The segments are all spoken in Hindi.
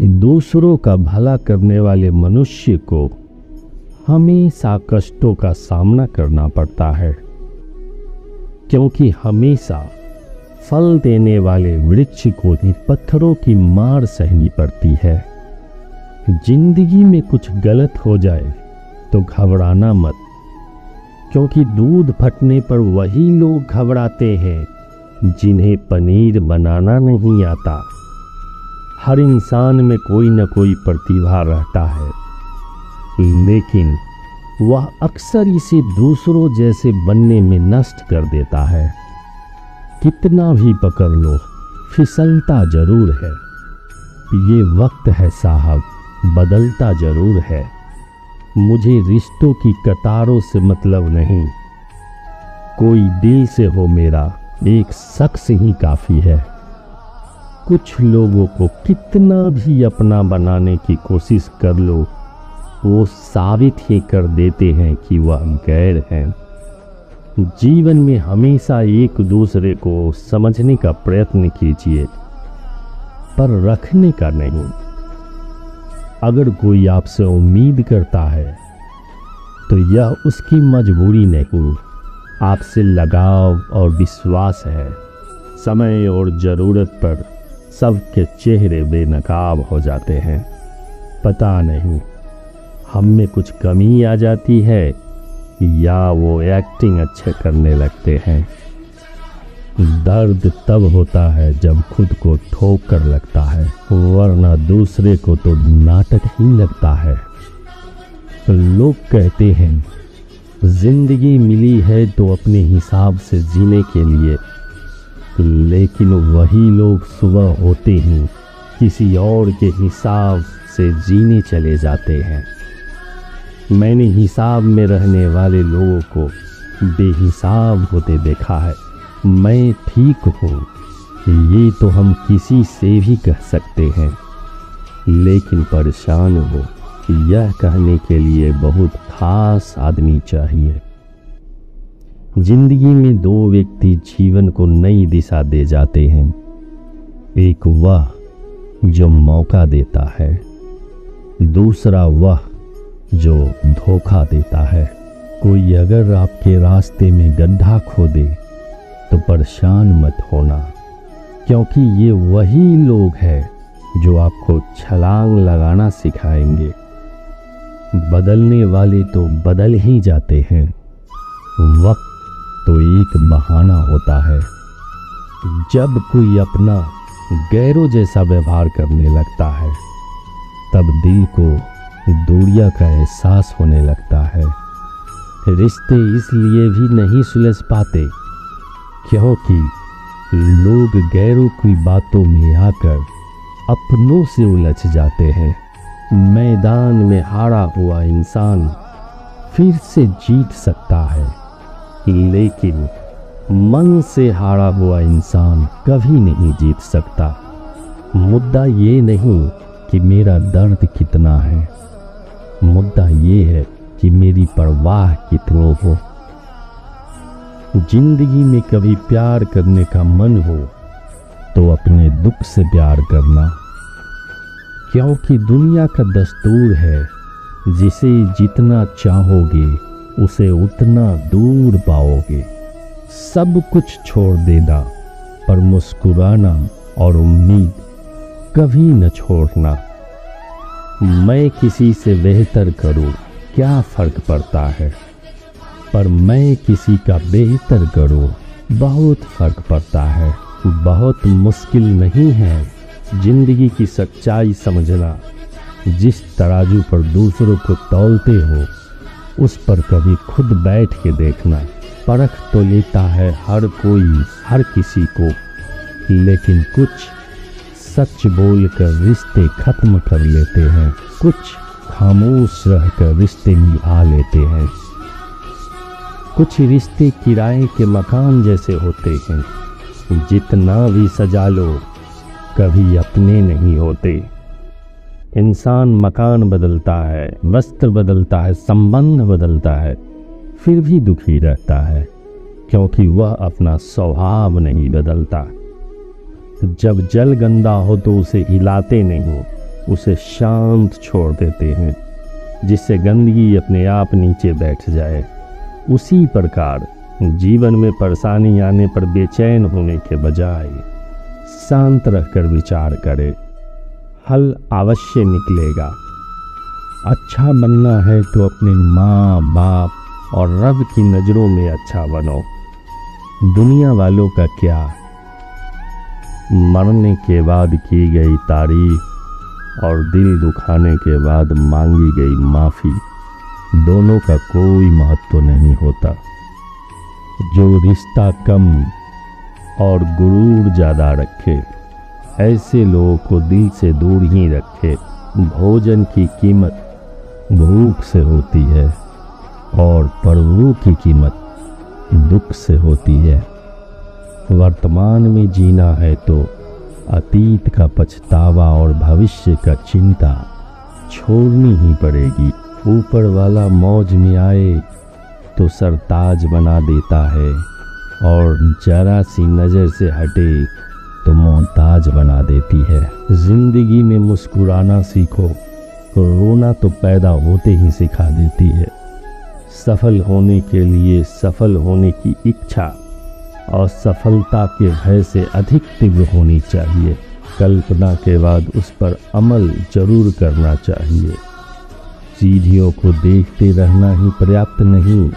दूसरों का भला करने वाले मनुष्य को हमेशा कष्टों का सामना करना पड़ता है, क्योंकि हमेशा फल देने वाले वृक्ष को ही पत्थरों की मार सहनी पड़ती है। जिंदगी में कुछ गलत हो जाए तो घबराना मत, क्योंकि दूध फटने पर वही लोग घबराते हैं जिन्हें पनीर बनाना नहीं आता। हर इंसान में कोई न कोई प्रतिभा रहता है, लेकिन वह अक्सर इसे दूसरों जैसे बनने में नष्ट कर देता है। कितना भी पकड़ लो, फिसलता जरूर है। ये वक्त है साहब, बदलता जरूर है। मुझे रिश्तों की कतारों से मतलब नहीं, कोई दिल से हो मेरा एक शख्स ही काफ़ी है। कुछ लोगों को कितना भी अपना बनाने की कोशिश कर लो, वो साबित ही कर देते हैं कि वह गैर हैं। जीवन में हमेशा एक दूसरे को समझने का प्रयत्न कीजिए, पर रखने का नहीं। अगर कोई आपसे उम्मीद करता है तो यह उसकी मजबूरी नहीं, आपसे लगाव और विश्वास है। समय और ज़रूरत पर सबके चेहरे बेनकाब हो जाते हैं। पता नहीं हम में कुछ कमी आ जाती है या वो एक्टिंग अच्छे करने लगते हैं। दर्द तब होता है जब खुद को ठोकर लगता है, वरना दूसरे को तो नाटक ही लगता है। लोग कहते हैं जिंदगी मिली है तो अपने हिसाब से जीने के लिए, लेकिन वही लोग सुबह होते ही किसी और के हिसाब से जीने चले जाते हैं। मैंने हिसाब में रहने वाले लोगों को बेहिसाब होते देखा है। मैं ठीक हूँ ये तो हम किसी से भी कह सकते हैं, लेकिन परेशान हो यह कहने के लिए बहुत खास आदमी चाहिए। जिंदगी में दो व्यक्ति जीवन को नई दिशा दे जाते हैं। एक वह जो मौका देता है, दूसरा वह जो धोखा देता है। कोई अगर आपके रास्ते में गड्ढा खोदे तो परेशान मत होना, क्योंकि ये वही लोग हैं जो आपको छलांग लगाना सिखाएंगे। बदलने वाले तो बदल ही जाते हैं, वक्त तो एक बहाना होता है। जब कोई अपना गैरों जैसा व्यवहार करने लगता है, तब दिल को दूरिया का एहसास होने लगता है। रिश्ते इसलिए भी नहीं सुलझ पाते क्योंकि लोग गैरों की बातों में आकर अपनों से उलझ जाते हैं। मैदान में हारा हुआ इंसान फिर से जीत सकता है, लेकिन मन से हारा हुआ इंसान कभी नहीं जीत सकता। मुद्दा ये नहीं कि मेरा दर्द कितना है, मुद्दा ये है कि मेरी परवाह कितनी हो। जिंदगी में कभी प्यार करने का मन हो तो अपने दुख से प्यार करना, क्योंकि दुनिया का दस्तूर है जिसे जितना चाहोगे उसे उतना दूर पाओगे। सब कुछ छोड़ देना पर मुस्कुराना और उम्मीद कभी न छोड़ना। मैं किसी से बेहतर करूं क्या फर्क पड़ता है, पर मैं किसी का बेहतर करूं बहुत फर्क पड़ता है। बहुत मुश्किल नहीं है जिंदगी की सच्चाई समझना। जिस तराजू पर दूसरों को तौलते हो उस पर कभी खुद बैठ के देखना। परख तो लेता है हर कोई हर किसी को, लेकिन कुछ सच बोलकर रिश्ते खत्म कर लेते हैं, कुछ खामोश रहकर रिश्ते निभा लेते हैं। कुछ रिश्ते किराए के मकान जैसे होते हैं, जितना भी सजा लो कभी अपने नहीं होते। इंसान मकान बदलता है, वस्त्र बदलता है, संबंध बदलता है, फिर भी दुखी रहता है, क्योंकि वह अपना स्वभाव नहीं बदलता। जब जल गंदा हो तो उसे हिलाते नहीं, उसे शांत छोड़ देते हैं, जिससे गंदगी अपने आप नीचे बैठ जाए। उसी प्रकार जीवन में परेशानी आने पर बेचैन होने के बजाय शांत रहकर विचार करे, हल अवश्य निकलेगा। अच्छा बनना है तो अपने माँ बाप और रब की नज़रों में अच्छा बनो। दुनिया वालों का क्या, मरने के बाद की गई तारीफ और दिल दुखाने के बाद मांगी गई माफ़ी, दोनों का कोई महत्व नहीं होता। जो रिश्ता कम और गुरूर ज़्यादा रखे, ऐसे लोगों को दिल से दूर ही रखे। भोजन की कीमत भूख से होती है और प्रभु की कीमत दुख से होती है। वर्तमान में जीना है तो अतीत का पछतावा और भविष्य का चिंता छोड़नी ही पड़ेगी। ऊपर वाला मौज में आए तो सरताज बना देता है और जरा सी नज़र से हटे तो मोहताज बना देती है। जिंदगी में मुस्कुराना सीखो, रोना तो पैदा होते ही सिखा देती है। सफल होने के लिए सफल होने की इच्छा और सफलता के भय से अधिक तीव्र होनी चाहिए। कल्पना के बाद उस पर अमल जरूर करना चाहिए। सीढ़ियों को देखते रहना ही पर्याप्त नहीं,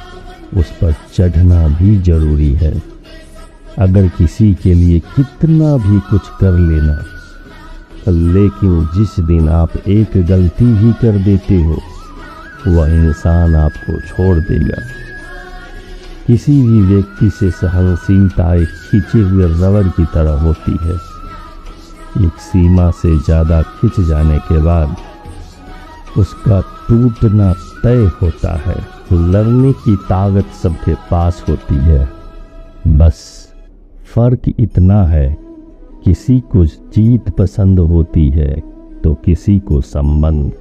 उस पर चढ़ना भी जरूरी है। अगर किसी के लिए कितना भी कुछ कर लेना, लेकिन जिस दिन आप एक गलती भी कर देते हो, वह इंसान आपको छोड़ देगा। किसी भी व्यक्ति से सहनशीलता एक खींचे हुए रबर की तरह होती है। एक सीमा से ज़्यादा खिंच जाने के बाद उसका टूटना तय होता है। लड़ने की ताकत सबके पास होती है, बस फर्क इतना है, किसी को जीत पसंद होती है तो किसी को संबंध।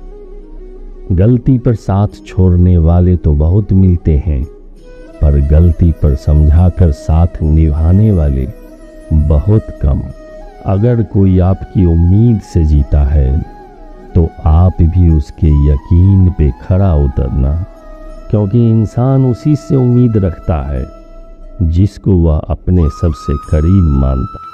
गलती पर साथ छोड़ने वाले तो बहुत मिलते हैं, पर गलती पर समझाकर साथ निभाने वाले बहुत कम। अगर कोई आपकी उम्मीद से जीता है तो आप भी उसके यकीन पे खरा उतरना, क्योंकि इंसान उसी से उम्मीद रखता है जिसको वह अपने सबसे करीब मानता है।